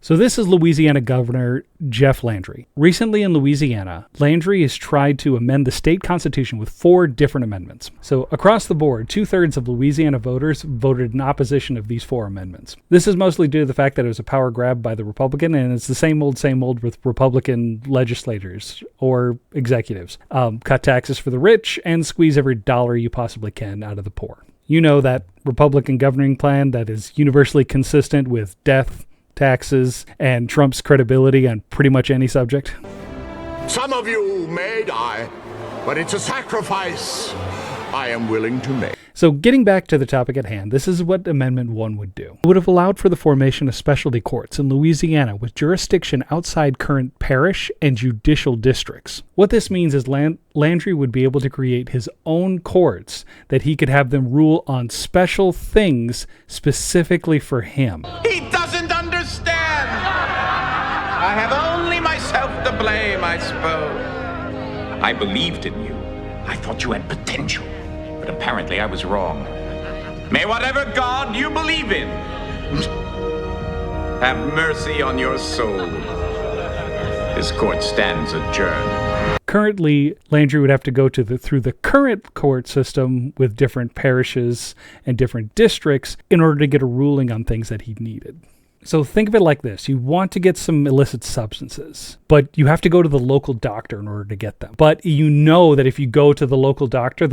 So this is Louisiana Governor Jeff Landry. Recently in Louisiana, Landry has tried to amend the state constitution with 4 different amendments. So across the board, 2/3 of Louisiana voters voted in opposition of these 4 amendments. This is mostly due to the fact that it was a power grab by the Republican, and it's the same old with Republican legislators or executives. Cut taxes for the rich and squeeze every dollar you possibly can out of the poor. You know that Republican governing plan that is universally consistent with death, taxes, and Trump's credibility on pretty much any subject. Some of you may die, but it's a sacrifice I am willing to make. So getting back to the topic at hand, this is what Amendment 1 would do. It would have allowed for the formation of specialty courts in Louisiana with jurisdiction outside current parish and judicial districts. What this means is Landry would be able to create his own courts that he could have them rule on special things specifically for him. He doesn't understand. I have only myself to blame, I suppose. I believed in you. I thought you had potential. But apparently I was wrong. May whatever God you believe in have mercy on your soul. This court stands adjourned. Currently, Landry would have to go through the current court system with different parishes and different districts in order to get a ruling on things that he needed. So think of it like this. You want to get some illicit substances, but you have to go to the local doctor in order to get them. But you know that if you go to the local doctor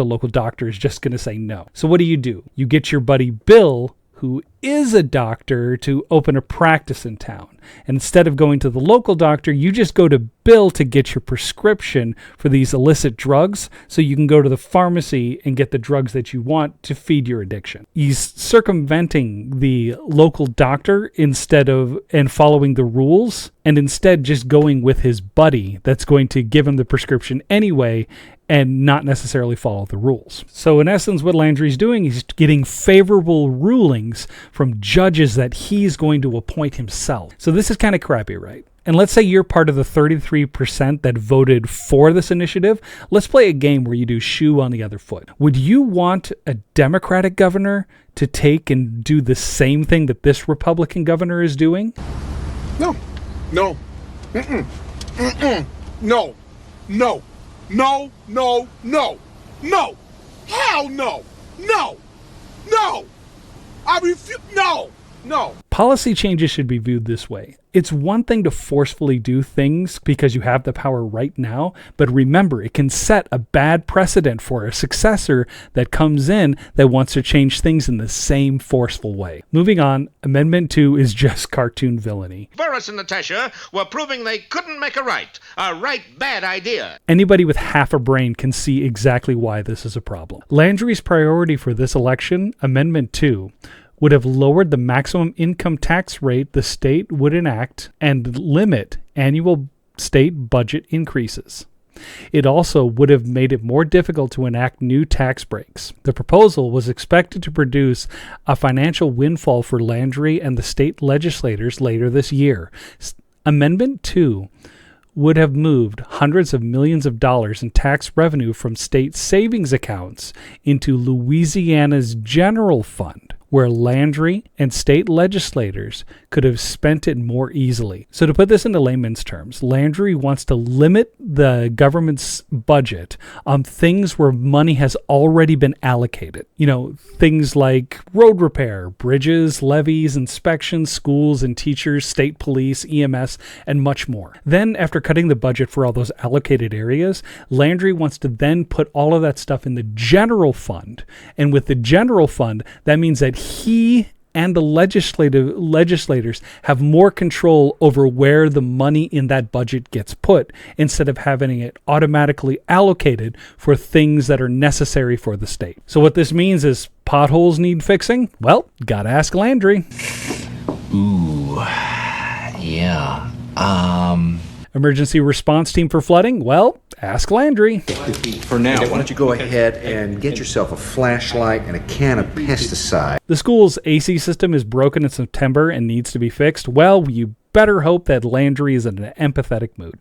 is just going to say no. So what do? You get your buddy Bill, who is a doctor, to open a practice in town. And instead of going to the local doctor, you just go to Bill to get your prescription for these illicit drugs so you can go to the pharmacy and get the drugs that you want to feed your addiction. He's circumventing the local doctor and following the rules, and instead just going with his buddy that's going to give him the prescription anyway and not necessarily follow the rules. So in essence, what Landry's doing is getting favorable rulings from judges that he's going to appoint himself. So this is kind of crappy, right? And let's say you're part of the 33% that voted for this initiative. Let's play a game where you do shoe on the other foot. Would you want a Democratic governor to take and do the same thing that this Republican governor is doing? No. No. Mm-mm. Mm-mm. No. No. No. No. No. No. Hell no. No. No. I refuse. No. No. Policy changes should be viewed this way. It's one thing to forcefully do things because you have the power right now, but remember, it can set a bad precedent for a successor that comes in that wants to change things in the same forceful way. Moving on, Amendment 2 is just cartoon villainy. Boris and Natasha were proving they couldn't make a right bad idea. Anybody with half a brain can see exactly why this is a problem. Landry's priority for this election, Amendment 2, would have lowered the maximum income tax rate the state would enact and limit annual state budget increases. It also would have made it more difficult to enact new tax breaks. The proposal was expected to produce a financial windfall for Landry and the state legislators later this year. Amendment 2 would have moved hundreds of millions of dollars in tax revenue from state savings accounts into Louisiana's general fund, where Landry and state legislators could have spent it more easily. So to put this into layman's terms, Landry wants to limit the government's budget on things where money has already been allocated. You know, things like road repair, bridges, levees, inspections, schools and teachers, state police, EMS, and much more. Then, after cutting the budget for all those allocated areas, Landry wants to then put all of that stuff in the general fund. And with the general fund, that means that he and the legislators have more control over where the money in that budget gets put, instead of having it automatically allocated for things that are necessary for the state. So what this means is potholes need fixing? Well, gotta ask Landry. Ooh, yeah. Emergency response team for flooding? Well, ask Landry. For now, why don't you go ahead and get yourself a flashlight and a can of pesticide. The school's AC system is broken in September and needs to be fixed. Well, you better hope that Landry is in an empathetic mood.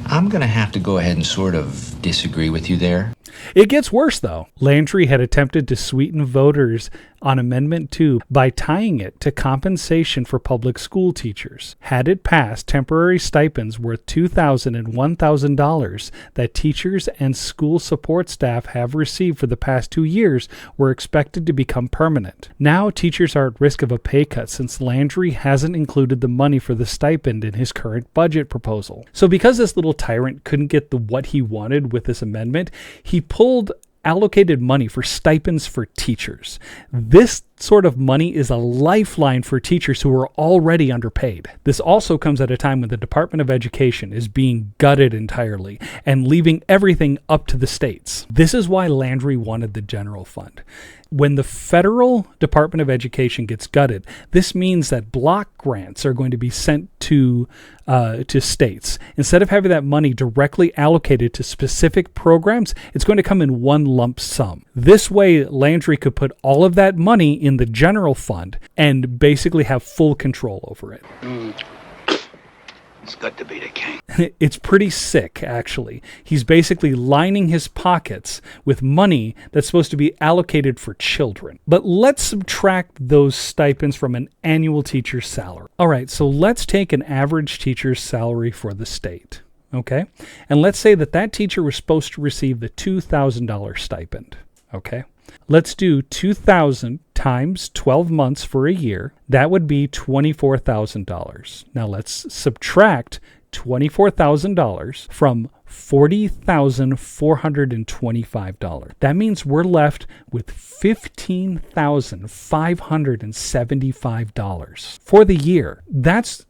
I'm going to have to go ahead and sort of disagree with you there. It gets worse, though. Landry had attempted to sweeten voters' on Amendment 2 by tying it to compensation for public school teachers. Had it passed, temporary stipends worth $2,000 and $1,000 that teachers and school support staff have received for the past 2 years were expected to become permanent. Now teachers are at risk of a pay cut since Landry hasn't included the money for the stipend in his current budget proposal. So because this little tyrant couldn't get what he wanted with this amendment, he pulled allocated money for stipends for teachers. This sort of money is a lifeline for teachers who are already underpaid. This also comes at a time when the Department of Education is being gutted entirely and leaving everything up to the states. This is why Landry wanted the general fund. When the federal Department of Education gets gutted, this means that block grants are going to be sent to states. Instead of having that money directly allocated to specific programs, it's going to come in one lump sum. This way, Landry could put all of that money in the general fund and basically have full control over it. It's good to be the king. It's pretty sick, actually. He's basically lining his pockets with money that's supposed to be allocated for children. But let's subtract those stipends from an annual teacher's salary. All right, so let's take an average teacher's salary for the state, okay? And let's say that teacher was supposed to receive the $2,000 stipend, okay? Let's do 2,000 times 12 months for a year. That would be $24,000. Now let's subtract $24,000 from $40,425. That means we're left with $15,575 for the year. That's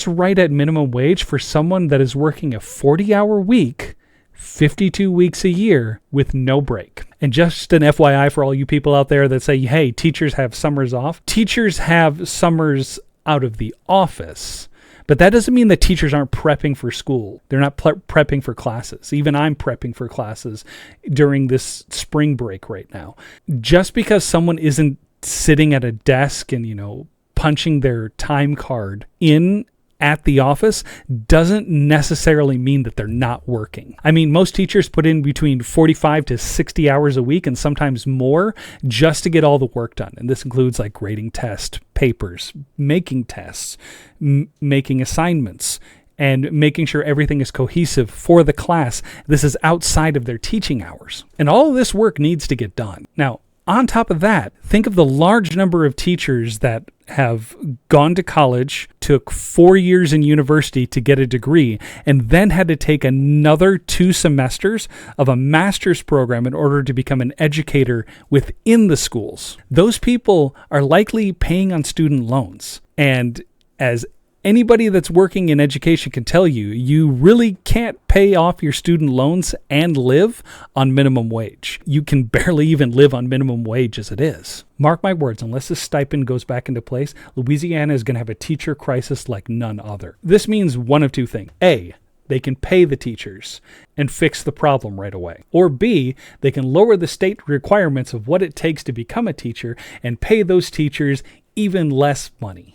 right at minimum wage for someone that is working a 40-hour week, 52 weeks a year with no break. And just an FYI for all you people out there that say, hey, teachers have summers off. Teachers have summers out of the office, but that doesn't mean that teachers aren't prepping for school. They're not prepping for classes. Even I'm prepping for classes during this spring break right now. Just because someone isn't sitting at a desk and, punching their time card in at the office doesn't necessarily mean that they're not working. I mean, most teachers put in between 45 to 60 hours a week and sometimes more just to get all the work done. And this includes like grading tests, papers, making tests, making assignments, and making sure everything is cohesive for the class. This is outside of their teaching hours. And all of this work needs to get done. Now, on top of that, think of the large number of teachers that have gone to college, took 4 years in university to get a degree, and then had to take another 2 semesters of a master's program in order to become an educator within the schools. Those people are likely paying on student loans. And as anybody that's working in education can tell you, you really can't pay off your student loans and live on minimum wage. You can barely even live on minimum wage as it is. Mark my words, unless this stipend goes back into place, Louisiana is going to have a teacher crisis like none other. This means one of two things. A, they can pay the teachers and fix the problem right away. Or B, they can lower the state requirements of what it takes to become a teacher and pay those teachers even less money.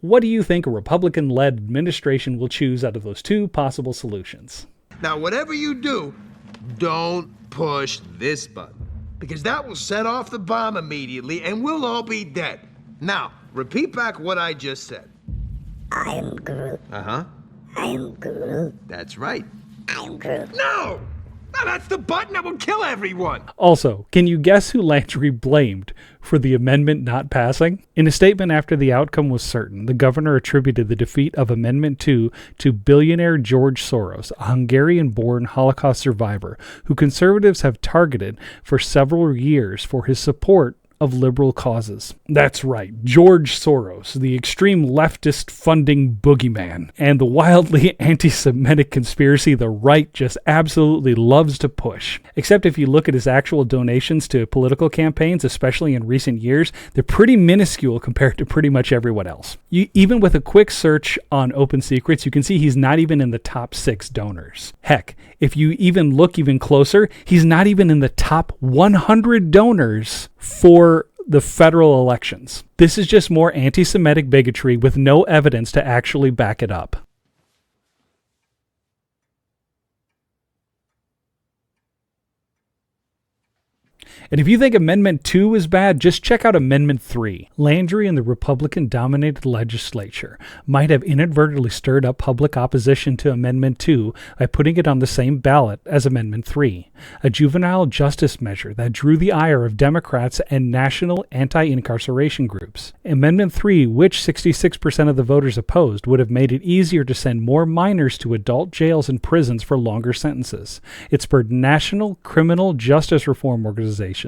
What do you think a Republican-led administration will choose out of those 2 possible solutions? Now, whatever you do, don't push this button, because that will set off the bomb immediately and we'll all be dead. Now, repeat back what I just said. I am Groot. Uh-huh. I am Groot. That's right. I am Groot. No! No, that's the button that will kill everyone! Also, can you guess who Landry blamed for the amendment not passing? In a statement after the outcome was certain, the governor attributed the defeat of Amendment 2 to billionaire George Soros, a Hungarian-born Holocaust survivor who conservatives have targeted for several years for his support of liberal causes. That's right, George Soros, the extreme leftist funding boogeyman, and the wildly anti-Semitic conspiracy the right just absolutely loves to push. Except if you look at his actual donations to political campaigns, especially in recent years, they're pretty minuscule compared to pretty much everyone else. Even with a quick search on Open Secrets, you can see he's not even in the top 6 donors. Heck, if you even look even closer, he's not even in the top 100 donors for the federal elections. This is just more anti-Semitic bigotry with no evidence to actually back it up. And if you think Amendment 2 is bad, just check out Amendment 3. Landry and the Republican-dominated legislature might have inadvertently stirred up public opposition to Amendment 2 by putting it on the same ballot as Amendment 3, a juvenile justice measure that drew the ire of Democrats and national anti-incarceration groups. Amendment 3, which 66% of the voters opposed, would have made it easier to send more minors to adult jails and prisons for longer sentences. It spurred national criminal justice reform organizations,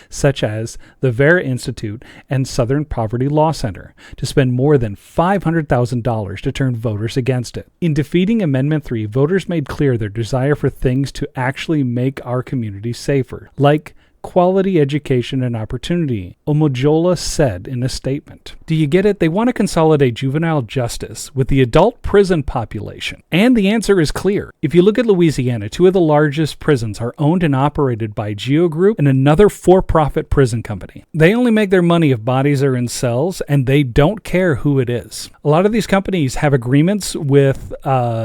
such as the Vera Institute and Southern Poverty Law Center, to spend more than $500,000 to turn voters against it. In defeating Amendment 3, voters made clear their desire for things to actually make our communities safer, like quality education and opportunity, Omojola said in a statement. Do you get it? They want to consolidate juvenile justice with the adult prison population. And the answer is clear. If you look at Louisiana, 2 of the largest prisons are owned and operated by Geo Group and another for-profit prison company. They only make their money if bodies are in cells, and they don't care who it is. A lot of these companies have agreements with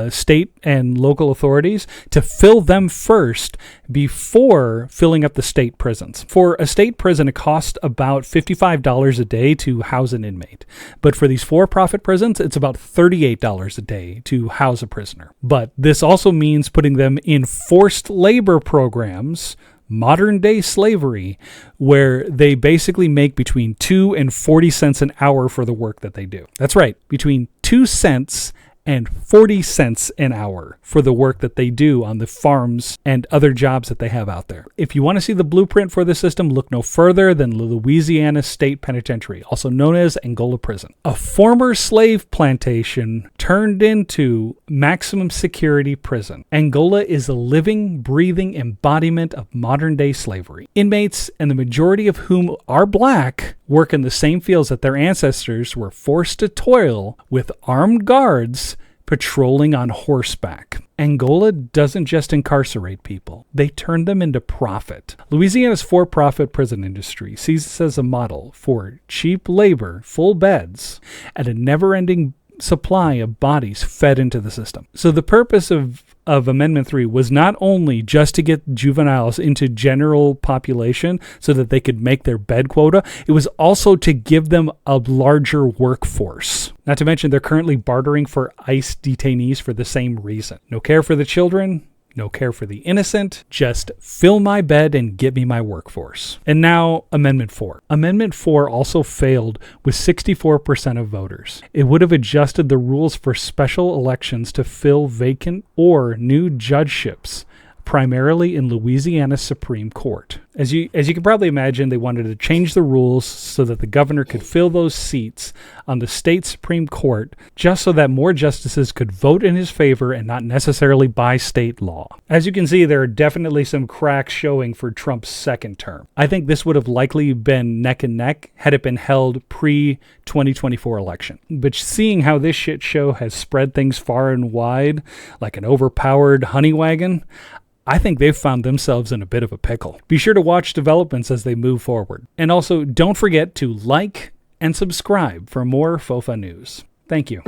state and local authorities to fill them first before filling up the state prisons. For a state prison, it costs about $55 a day to house an inmate. But for these for-profit prisons, it's about $38 a day to house a prisoner. But this also means putting them in forced labor programs, modern-day slavery, where they basically make between 2 and 40 cents an hour for the work that they do. That's right, between 2 cents and 40 cents an hour for the work that they do on the farms and other jobs that they have out there. If you want to see the blueprint for the system, look no further than the Louisiana State Penitentiary, also known as Angola Prison. A former slave plantation turned into maximum security prison. Angola is a living, breathing embodiment of modern-day slavery. Inmates, and the majority of whom are black, work in the same fields that their ancestors were forced to toil with armed guards patrolling on horseback. Angola doesn't just incarcerate people, they turn them into profit. Louisiana's for-profit prison industry sees this as a model for cheap labor, full beds, and a never-ending supply of bodies fed into the system. So the purpose of Amendment 3 was not only just to get juveniles into general population so that they could make their bed quota, it was also to give them a larger workforce. Not to mention they're currently bartering for ICE detainees for the same reason. No care for the children, no care for the innocent, just fill my bed and get me my workforce. And now, Amendment 4. Amendment 4 also failed with 64% of voters. It would have adjusted the rules for special elections to fill vacant or new judgeships, primarily in Louisiana's Supreme Court. As you can probably imagine, they wanted to change the rules so that the governor could fill those seats on the state Supreme Court, just so that more justices could vote in his favor and not necessarily by state law. As you can see, there are definitely some cracks showing for Trump's second term. I think this would have likely been neck and neck had it been held pre-2024 election. But seeing how this shit show has spread things far and wide, like an overpowered honey wagon, I think they've found themselves in a bit of a pickle. Be sure to watch developments as they move forward. And also, don't forget to like and subscribe for more FOFA news. Thank you.